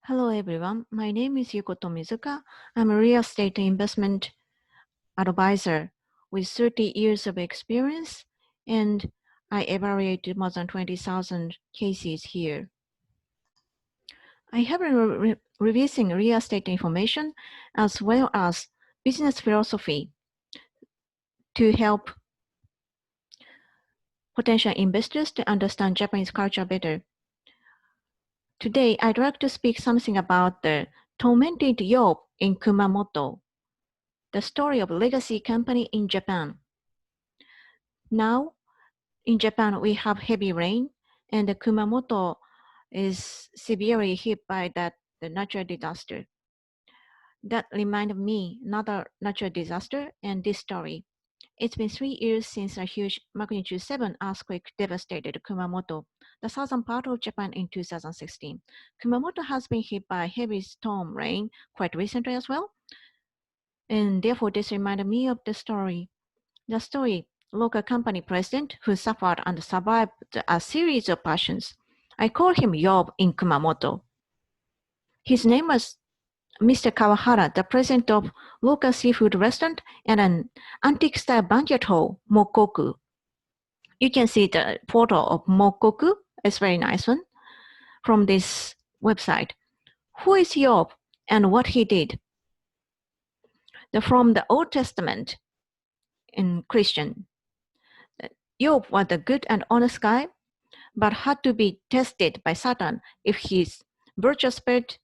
Hello everyone, my name is Yukoto Mizuka. I'm a real estate investment advisor with 30 years of experience, and I evaluated more than 20,000 cases here. I have been releasing real estate information as well as business philosophy to help potential investors to understand Japanese culture better. Today, I'd like to speak something about the Tormented Job in Kumamoto, the story of a legacy company in Japan. Now, in Japan, we have heavy rain, and the Kumamoto is severely hit by the natural disaster. That reminded me another natural disaster and this story. It's been 3 years since a huge magnitude 7 earthquake devastated Kumamoto, the southern part of Japan in 2016. Kumamoto has been hit by heavy storm rain quite recently as well, and therefore this reminded me of the story. The story, local company president who suffered and survived a series of passions. I call him Job in Kumamoto. His name was Mr. Kawahara, the president of local seafood restaurant and an antique-style banquet hall, Mokoku. You can see the photo of Mokoku. It's a very nice one from this website. Who is Job and what he did? From the Old Testament in Christian, Job was a good and honest guy, but had to be tested by Satan if his virtuous spirit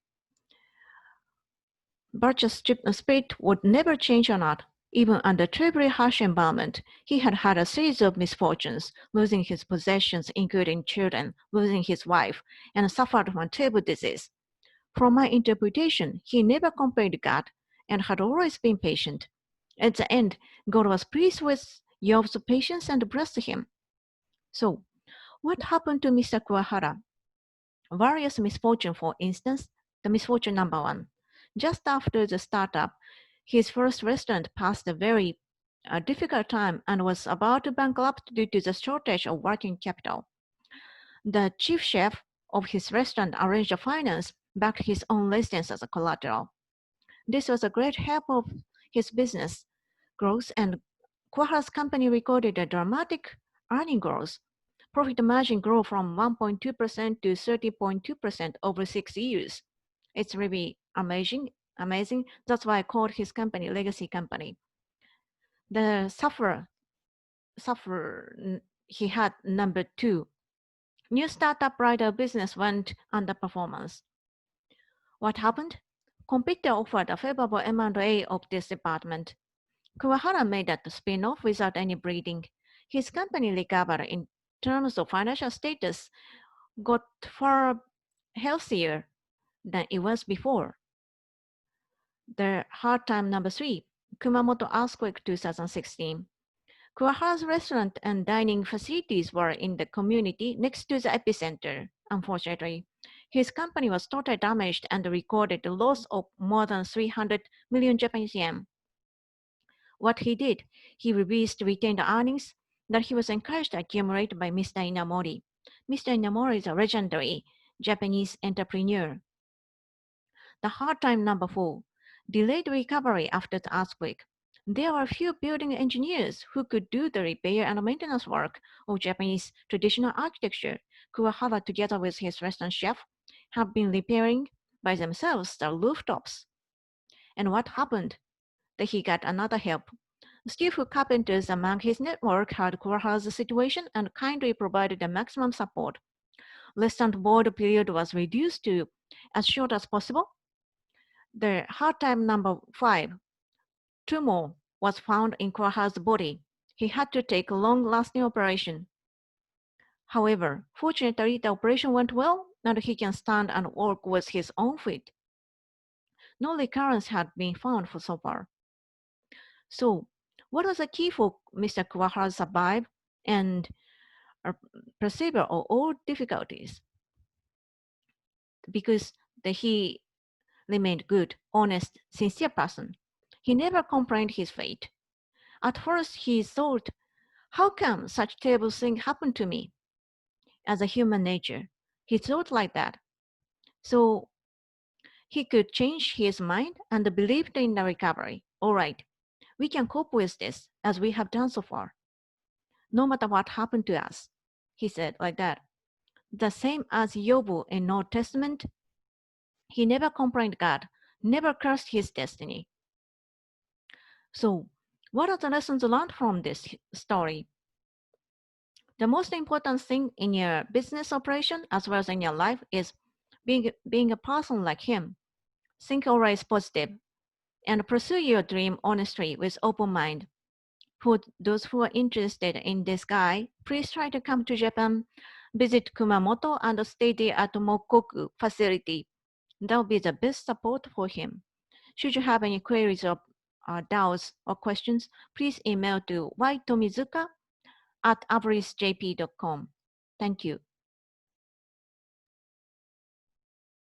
would never change or not. Even under terribly harsh environment, he had had a series of misfortunes, losing his possessions, including children, losing his wife, and suffered from a terrible disease. From my interpretation, he never complained God and had always been patient. At the end, God was pleased with Job's patience and blessed him. So, what happened to Mr. Kuwahara? Various misfortune, for instance, the misfortune number 1. Just after the startup, his first restaurant passed a very difficult time and was about to bankrupt due to the shortage of working capital. The chief chef of his restaurant arranged the finance, backed his own residence as a collateral. This was a great help of his business growth, and Kuwahara's company recorded a dramatic earning growth. Profit margin grew from 1.2% to 30.2% over 6 years. It's really amazing. That's why I called his company Legacy Company. The suffer he had number 2. New startup rider business went underperformance. What happened? Competitor offered a favorable M&A of this department. Kuwahara made that spin-off without any bleeding. His company recovered in terms of financial status, got far healthier than it was before. The hard time number 3, Kumamoto earthquake 2016. Kuwahara's restaurant and dining facilities were in the community next to the epicenter. Unfortunately, his company was totally damaged and recorded a loss of more than 300 million Japanese yen. What he did, he released retained earnings that he was encouraged to accumulate by Mr. Inamori. Mr. Inamori is a legendary Japanese entrepreneur. The hard time number 4, delayed recovery after the earthquake. There are few building engineers who could do the repair and maintenance work of Japanese traditional architecture. Kuwahara, together with his restaurant chef, have been repairing by themselves the rooftops. And what happened? That he got another help. Skillful carpenters among his network heard Kuwahara's situation and kindly provided the maximum support. Restaurant board period was reduced to as short as possible. The hard time number 5, tumor was found in Kuwahara's body. He had to take a long-lasting operation. However, fortunately, the operation went well and he can stand and walk with his own feet. No recurrence had been found for so far. So, what was the key for Mr. Kuwahara to survive and persevere all difficulties? Because he remained good, honest, sincere person. He never complained his fate. At first, he thought, how come such terrible thing happened to me? As a human nature, he thought like that. So He could change his mind and believed in the recovery. All right, we can cope with this as we have done so far. No matter what happened to us, he said like that. The same as Yobu in Old Testament, he never complained God, never cursed his destiny. So, what are the lessons learned from this story? The most important thing in your business operation as well as in your life is being a person like him. Think always positive and pursue your dream honestly with open mind. For those who are interested in this guy, please try to come to Japan, visit Kumamoto and stay there at Mokoku facility. That will be the best support for him. Should you have any queries or doubts or questions, please email to ytomizuka@averagejp.com. Thank you.